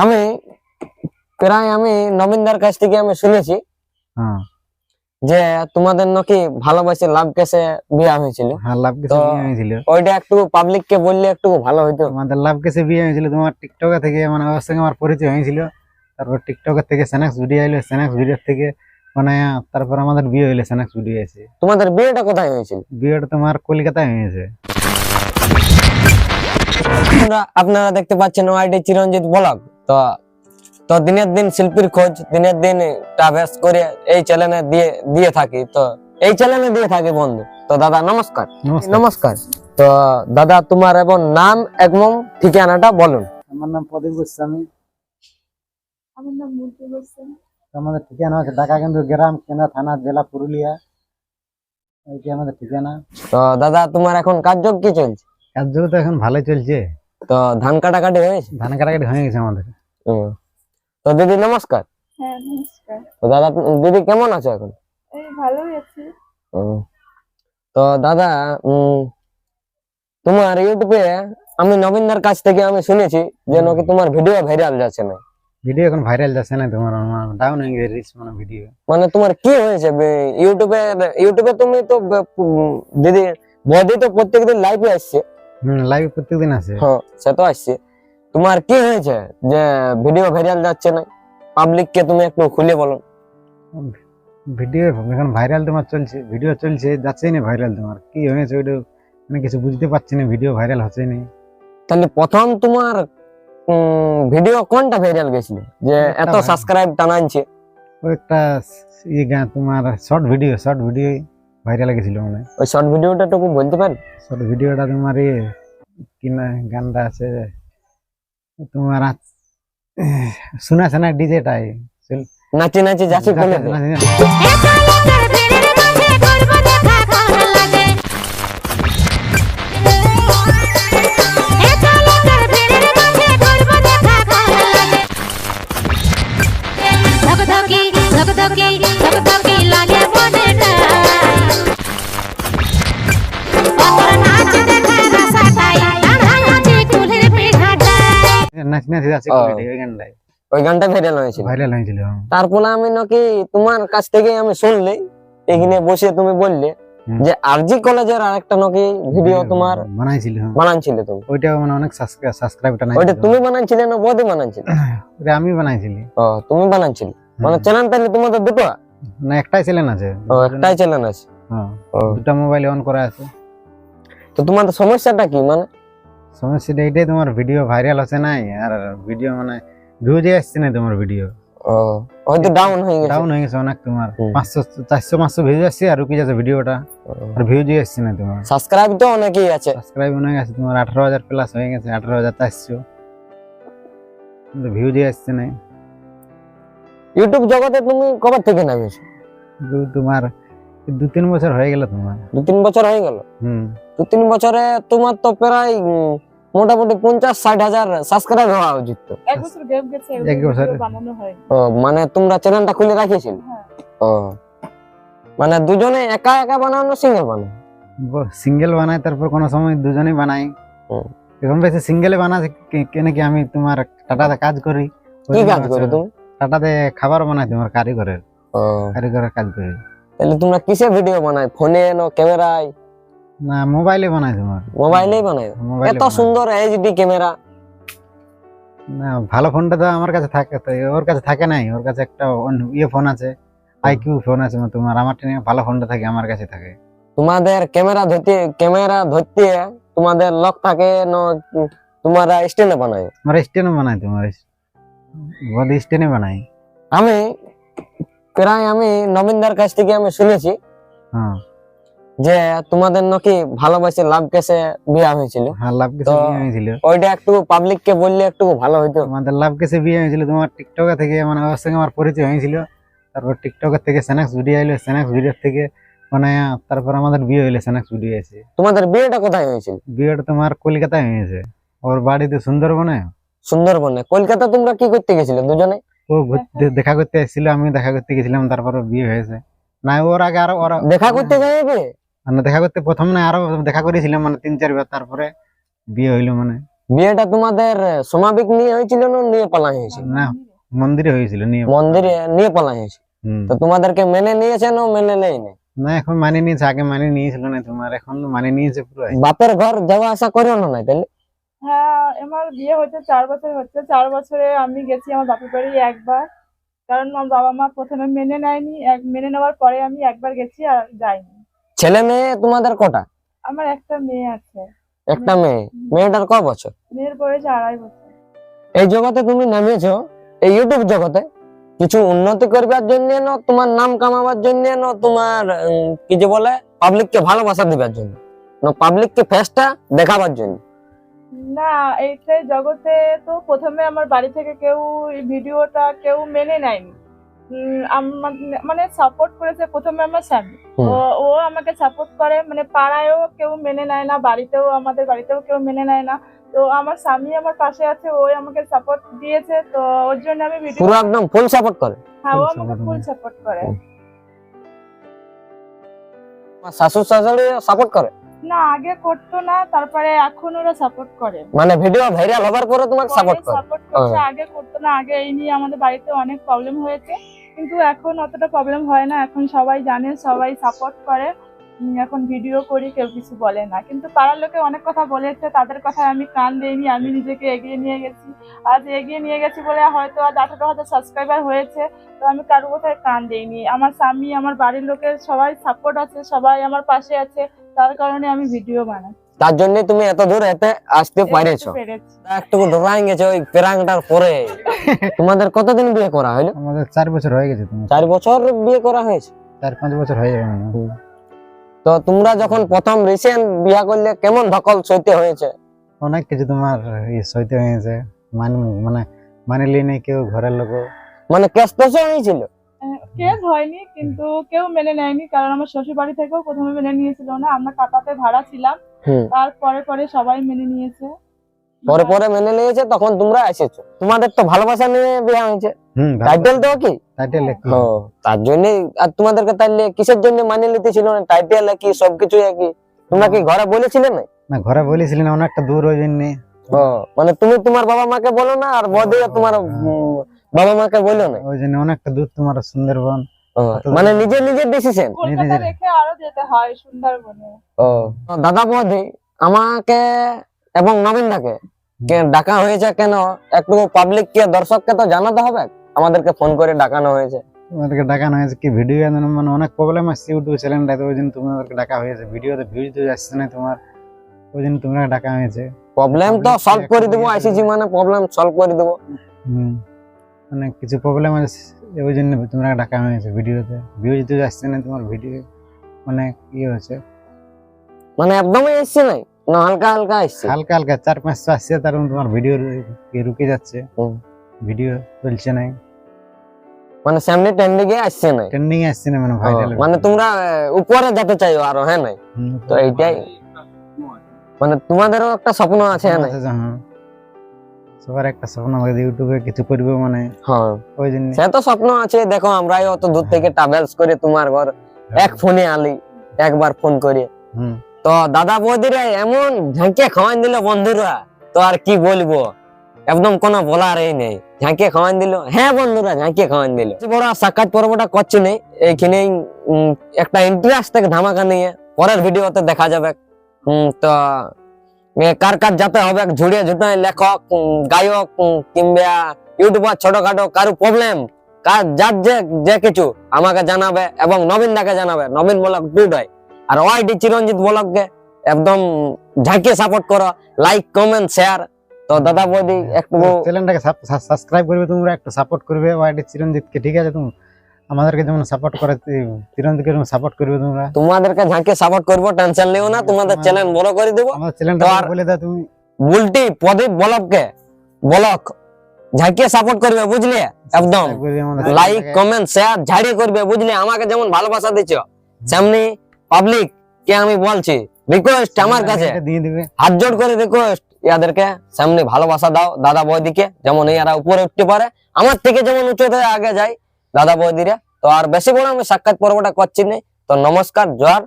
আমি প্রায় নবীনদার কাছ থেকে শুনেছি হ্যাঁ যে তোমাদের নাকি ভালোবাসে লাভ কেসে বিয়ে হয়েছিল। হ্যাঁ লাভ কেসে তো বিয়ে হয়েছিল। ওইটা একটু পাবলিক কে বললে একটু ভালো হতো। আমাদের লাভ কেসে বিয়ে হয়েছিল তোমার টিকটকে থেকে, মানে ওর সঙ্গে আমার পরিচয় হয়েছিল। তারপর টিকটকের থেকে স্ন্যাক্স ভিডিও এলো, স্ন্যাক্স ভিডিও থেকে মানে তারপর আমাদের বিয়ে হইলো, স্ন্যাক্স ভিডিও এসে। তোমাদের বিয়েটা কোথায় হয়েছিল? বিয়েটা তোমার কলকাতায় হয়েছে। আপনারা দেখতে পাচ্ছেন ওয়াইডি চিরঞ্জিত ব্লগ। তো তো দিনের দিন শিল্পীর খোঁজ, দিনের দিন ট্রাভেলস করে এই চ্যানেলে দিয়ে থাকি। তো এই চ্যানেলে দিয়ে থাকি বন্ধু। তো দাদা নমস্কার। নমস্কার। তো দাদা তোমার এবং নাম এবং ঠিকানাটা বলুন। আমার নাম প্রদীপ গোস্বামী। আমার নাম মন্টু গোস্বামী। আমাদের ঠিকানা হচ্ছে ঢাকা কেন্দ্র, গ্রাম কেন্দ্র, থানা, জেলা পুরুলিয়া। এইটি আমাদের ঠিকানা। তো দাদা তোমার এখন কার্যক কি চলছে? কার্যক তো এখন ভালো চলছে। তো ধান কাটাকাটি হয়েছে? ধান কাটাকাটি হয়ে গেছে আমাদের। তো দিদি নমস্কার। হ্যাঁ নমস্কার। তো দাদা দিদি কেমন আছো এখন? এই ভালোই আছি। তো দাদা তোমার ইউটিউবে আমি নবীনদার কাছ থেকে শুনেছি যে নাকি তোমার ভিডিও ভাইরাল যাচ্ছে না। ভিডিও এখন ভাইরাল যাচ্ছে না, তোমার ডাউন হয়ে গেছে রিচ, মানে ভিডিও। মানে তোমার কি হয়েছে? ইউটিউবে তুমি তো দিদি বদি তো প্রত্যেকদিন লাইভে আসছে। লাইভ প্রত্যেকদিন আছে। হ্যাঁ সে তো আসছে। তোমার কি হয়েছে যে ভিডিও ভাইরাল যাচ্ছে না? পাবলিক কে তুমি একটু খুলে বলো। ভিডিও এখন ভাইরাল তোমার চলছে, ভিডিও চলছে, যাচ্ছেই না ভাইরাল। তোমার কি হয়েছে ওইটা মানে কিছু বুঝতে পারছি না, ভিডিও ভাইরাল হচ্ছে না। তাহলে প্রথম তোমার ভিডিও কোনটা ভাইরাল গেছিল যে এত সাবস্ক্রাইব টানাচ্ছে? ওই একটা তোমার শর্ট ভিডিও ভাইরাল গেছিল মানে। ওই শর্ট ভিডিওটা টুকু বলতে পারেন? শর্ট ভিডিওটা তোমার কি না গানটা আছে তোমার, শোনাছে না ডিজেটাই নাচি নাচি যাচ্ছি কোনে ওই গানটা ভাইরাল হয়েছিল। তারপরে আমি নাকি তোমার কাছ থেকে শুনলে এখানে বসে তুমি বললে যে আরজি কলেজের আরেকটা নাকি ভিডিও তোমার বানাইছিলে তুমি। ওইটা মানে অনেক সাবস্ক্রাইবটা নাই। ওইটা তুমি বানাইছিলে না বদি বানাইছিলে? ওটা আমি বানাইছিলি। ও তুমি বানাইছিলে। মানে চ্যানেল তাহলে তোমাদের দুটো না একটাই চ্যানেল আছে? ও একটাই চ্যানেল আছে। হ্যাঁ দুটো মোবাইল অন করা আছে। তো তোমাদের সমস্যাটা কি? মানে সমস্যাটা এইটাই, তোমার ভিডিও ভাইরাল হচ্ছে না, আর ভিডিও মানে ভিউজই আসছে না তোমার ভিডিও। ও হয়তো ডাউন হয়ে গেছে অনেক। তোমার 500 400 500 ভিউজ আসছে আর রুকি যাচ্ছে ভিডিওটা, আর ভিউজই আসছে না। তোমার সাবস্ক্রাইব তো অনেকই আছে, সাবস্ক্রাইব অনেক আছে তোমার 18,000 প্লাস হয়ে গেছে, 18,400, কিন্তু ভিউজই আসছে না। ইউটিউব জগতে তুমি কবে থেকে নামিয়েছো? তোমার 2-3 বছর হয়ে গেল। তোমার 2-3 বছর হয়ে গেল? 2-3 বছরে তোমার তো প্রায় মোটামুটি 50-60 হাজার সাবস্ক্রাইব হওয়া উচিত। তো এক বছর গ্যাপ গেছে, এক বছর বানানো হয়। ও মানে তোমরা চ্যানেলটা খুলে রাখিয়েছিলে? ও মানে দুজনে একা একা বানানো, সিঙ্গেল বানাও? সিঙ্গেল বানাই, তারপর কোন সময় দুজনেই বানাই। এখন বেশি সিঙ্গেলে বানাই কেন কি আমি তোমার টাটাতে কাজ করি। কি কাজ করো তুমি? টাটাতে খাবার বানাই, তোমার কারিগরের কাজ করি। তাহলে তোমরা কিসে ভিডিও বানাই? ফোনে না ক্যামেরায়? না মোবাইলে বানাই। তোমার মোবাইলেই বানাই? এত সুন্দর এইচডি ক্যামেরা। না ভালো ফোনটা তো আমার কাছে থাকে, ওর কাছে থাকে নাই। ওর কাছে একটা ফোন আছে, আইকিউ ফোন আছে। তোমার আমার ভালো ফোনটা থাকে আমার কাছে থাকে। তোমাদের ক্যামেরা ধরতে তোমাদের লক থাকে না? তোমরা স্ট্যান্ডে বানাই? আমরা স্ট্যান্ডে বানাই, তোমার বডি স্ট্যান্ডে বানাই। আমি নবীনদার কাছ থেকে শুনেছি যে তোমাদের নাকি ভালোবাসে লাভ কেসে বিয়ে হয়েছিল। হ্যাঁ লাভ কেসে বিয়ে হয়েছিল। ওইটা একটু পাবলিক কে বললে একটু ভালো হতো। আমাদের লাভ কেসে বিয়ে হয়েছিল তোমার টিকটকে থেকে, মানে ওর সঙ্গে আমার পরিচয় হয়েছিল। তারপর টিকটকের থেকে স্ন্যাক্স ভিডিও এলো, স্ন্যাক্স ভিডিও থেকে মানে তারপর আমাদের বিয়ে হইলো, স্ন্যাক্স ভিডিও এসে। তোমাদের বিয়েটা কোথায় হয়েছিল? বিয়েটা তোমার কলকাতায় হয়েছে। ওর বাড়িতে সুন্দরবনে। কলকাতা তোমরা কি করতে গেছিলে দুজনে? ও দেখা করতে এসেছিল, আমি দেখা করতে গেছিলাম, তারপর বিয়ে হয়েছে। না ওর আগে আরো দেখা করতে যাবে? মানে দেখা করতে প্রথম না আরো দেখা করেছিলাম, মানে 3-4 বার, তারপরে বিয়ে হইলো। মানে বিয়েটা তোমাদের সমাবেগ নিয়ে হয়েছিল না নিয়ে পালাই হয়েছিল? না মন্দিরে হয়েছিল নিয়ে। মন্দিরে নিয়ে পালাই হয়েছিল। হুম। তো তোমাদেরকে মেনে নিয়েছে না মেনে নেয়নি? না এখন মানে নিয়েছে, আগে মানে নিয়েছিল না তোমার, এখন মানে নিয়েছে পুরো। বাপের ঘর যাওয়া আসা করো না নাই তাহলে? হ্যাঁ, আমার বিয়ে হচ্ছে 4 বছর হচ্ছে। 4 বছরে আমি গেছি আমার বাপের বাড়ি একবার, কারণ আমার বাবা মা প্রথমে মেনে নেয়নি। মেনে নেওয়ার পরে আমি একবার গেছি আর যাইনি। ছেলে মেয়ে তোমাদের কটা? আমার একটা মেয়ে আছে। একটা মেয়ে। মেয়েটার ক বছর? মেয়ের বয়স 2.5 বছর। এই জগতে তুমি নেমেছো, এই ইউটিউব জগতে কিছু উন্নতি করবার জন্য না তোমার নাম কামাবার জন্য না তোমার কি যে বলে পাবলিক কে ভালোবাসা দিবার জন্য না পাবলিক কে ফেসটা দেখাবার জন্য? না, এইটাই জগতে তো প্রথমে আমার বাড়ি থেকে কেউ এই ভিডিওটা কেউ মেনে নেয়নি। মানে সাপোর্ট করেছে প্রথমে আমার স্বামী। হুম। ও আমাকে সাপোর্ট করে, মানে পাড়ায়ও কেউ মেনে নেয় না, বাড়িতেও আমাদের বাড়িতেও কেউ মেনে নেয় না। তো আমার স্বামী আমার পাশে আছে, ও আমাকে সাপোর্ট দিয়েছে, তো ওর জন্য আমি ভিডিও। পুরো একদম ফুল সাপোর্ট করে? হ্যাঁ, ও full আমাকে support ফুল করে। সাপোর্ট করে। তোমার শাশুড় শাশুড়ি সাপোর্ট করে? না, আগে করতো না, তারপরে এখন ওরা সাপোর্ট করে। মানে ভিডিও ভাইরাল হবার পরে তোমাকে সাপোর্ট করে? সাপোর্ট করছে, আগে করতো না। আগে এই নিয়ে আমাদের বাড়িতে অনেক প্রবলেম হয়েছে, কিন্তু এখন অতটা প্রবলেম হয় না। এখন সবাই জানে, সবাই সাপোর্ট করে। এখন ভিডিও করি, কেউ কিছু বলে না। কিন্তু পাড়ার লোকে অনেক কথা বলেছে, তাদের কথায় আমি কান দেইনি। আমি নিজেকে এগিয়ে নিয়ে গেছি। আজ এগিয়ে নিয়ে গেছি বলে হয়তো আজ 18,000 সাবস্ক্রাইবার হয়েছে, তো আমি কারো কথায় কান দেইনি। আমার স্বামী, আমার বাড়ির লোকের সবাই সাপোর্ট আছে, সবাই আমার পাশে আছে, তার কারণে আমি ভিডিও বানাই। তার জন্য তুমি এত দূর এতে আসতে পারেছো। পেরেছি। একটু ডরাই গেছে ওই প্রাঙ্কটার পরে। তোমাদের কতদিন বিয়ে করা হলো? আমাদের 4 বছর হয়ে গেছে তোমার, 4 বছর বিয়ে করা হয়েছে। 4-5 বছর হয়ে যাবে মনে হয়। তো তোমরা যখন প্রথম রিসেন্ট বিয়ে করলে কেমন ধকল সইতে হয়েছে? অনেক কিছু তোমার সইতে হয়েছে, মানে মানে লিয়ে নেই কেউ, ঘরের লোক। মানে কেস টেসও হয়েছিল? কেস হয়নি, কিন্তু কেউ মেনে নেয়নি, কারণ আমার শ্বশুর বাড়ি থেকেও প্রথমে মেনে নিয়েছিল না। আমরা কাটাতে ভাড়া ছিলাম, হুম। তারপরে পরে সবাই মেনে নিয়েছে। পরে পরে মেনে নিয়েছে, তখন তোমরা এসেছো। তোমাদের তো ভালোবাসা নিয়ে বিয়ে হয়েছে। হুম, টাইটেল তো কি? টাইটেল ও, তার জন্য। আর তোমাদেরকে তাইলে কিসের জন্য মানিয়ে নিতে ছিল না? টাইটেল একই, সবকিছু একই। তোমরা কি ঘরে বলেছিলে না? না, ঘরে বলেছিলি না, অনেকটা দূর ওই জন্য। ও, মানে তুমি তোমার বাবা মাকে বলো না, আর বৌদি তোমার বাবা মাকে বলো না? ওই জন্য অনেকটা দূর তোমার, সুন্দরবন। ও, মানে নিজের নিজের ডিসিশন? কলকাতা নিজের- রেখে আরো যেতে হয় সুন্দরবনে। ও, দাদা বৌদি আমাকে এবং নবীনদাকে ডাকা হয়েছে কেন, একটু পাবলিক কে দর্শককে তো জানাতে হবে। আমাদেরকে ফোন করে ডাকানো হয়েছে। তোমাদেরকে ডাকানো হয়েছে কি, ভিডিও মানে অনেক প্রবলেম আসছে ইউটিউব চ্যানেলটাতে, ওই জন্য তোমাদেরকে ডাকা হয়েছে। ভিডিওতে ভিউজ তো আসছে না তোমার, ওই জন্য তোমরা ডাকা হয়েছে। প্রবলেম তো সলভ করে দেবো, আইসিসি মানে প্রবলেম সলভ করে দেবো। হুম, মানে কিছু প্রবলেম আছে, ওই জন্য তোমরা ডাকা হয়েছে। ভিডিওতে ভিউজ তো আসছে না তোমার, ভিডিও মানে ইয়ে হচ্ছে, মানে একদমই এসছে নাই না, হালকা হালকা এসছে। হালকা হালকা 4-500 আসছে, তার মধ্যে তোমার ভিডিও রুকে যাচ্ছে, হুম। ভিডিও চলছে না, মানে সামনে ট্রেন্ডিং এ আসছে নাই। ট্রেন্ডিং আসছে না, মানে ও, ভাইরাল। মানে তোমরা উপরে যেতে চাইও আরো, হ্যাঁ নাই? তো এইটাই, মানে তোমাদেরও একটা স্বপ্ন আছে, হ্যাঁ নাই? সবার একটা স্বপ্ন থাকে ইউটিউবে কিছু করবে, মানে হ্যাঁ, ওই জন্য। সে তো স্বপ্ন আছে। দেখো আমরাই অত দূর থেকে ট্রাভেলস করে তোমার ঘর এক ফোনে আলি, একবার ফোন করে। হুম, তো দাদা বৌদিরা এমন ঝাঁকে খাওয়ান দিল বন্ধুরা, তো আর কি বলবো, একদম কোনো বলার এই নেই। ঝাঁকে খাওয়ান দিল, হ্যাঁ বন্ধুরা, ঝাঁকে খাওয়ান দিল। বড় সাক্ষাৎ পর্বটা করছি নেই, এইখানেই একটা ইন্টারেস্ট থেকে ধামাকা নিয়ে পরের ভিডিওতে দেখা যাবে। তো কার কার যাতে হবে ঝুড়িয়ে ঝুটাই লেখক, গায়ক, কিংবা ইউটিউবার ছোটখাটো কারো প্রবলেম, কার যার যে কিছু আমাকে জানাবে, এবং নবীন দাকে জানাবে। নবীন ব্লগ দুটাই, আর ওয়াইডি চিরঞ্জিত ব্লগকে একদম ঝাঁকিয়ে সাপোর্ট করো, লাইক কমেন্ট শেয়ার। তো দাদা বৌদি একটু চ্যানেলটাকে সাবস্ক্রাইব করবে তোমরা, একটু সাপোর্ট করবে ওয়াইডি চিরঞ্জিতকে, ঠিক আছে? তুমি আমাদেরকে যেমন সাপোর্ট করে, চিরঞ্জিতকে যেমন সাপোর্ট করবে তোমরা। তোমাদেরকে ঝাঁকিয়ে সাপোর্ট করবো, টেনশন নিও না, তোমাদের চ্যানেল বড় করে দেবো। আমাদের চ্যানেলটা তো আর- বলে দাও তুমি। বুলটি প্রদীপ ব্লগকে ব্লগ ঝাঁকিয়ে সাপোর্ট করবে, বুঝলে? একদম Subscribe করবে আমাদের লাইক চ্যানেলটাকে। কমেন্ট শেয়ার ঝাড়িয়ে করবে, বুঝলে? আমাকে যেমন ভালোবাসা দিচ্ছ, সামনে পাবলিক কে আমি বলছি, রিকোয়েস্ট আমার কাছে, এটা দিয়ে দিবে। হাত জোড় করে রিকোয়েস্ট, ইয়াদেরকে সামনে ভালোবাসা দাও দাদা বৌদিকে, যেমন এরা উপরে উঠতে পারে, আমার থেকে যেমন উঁচুতে আগে যায় দাদা বৌদিরা। তো আর বেশি বড় আমি সাক্ষাৎ পর্বটা করছি না। তো নমস্কার, জোহার।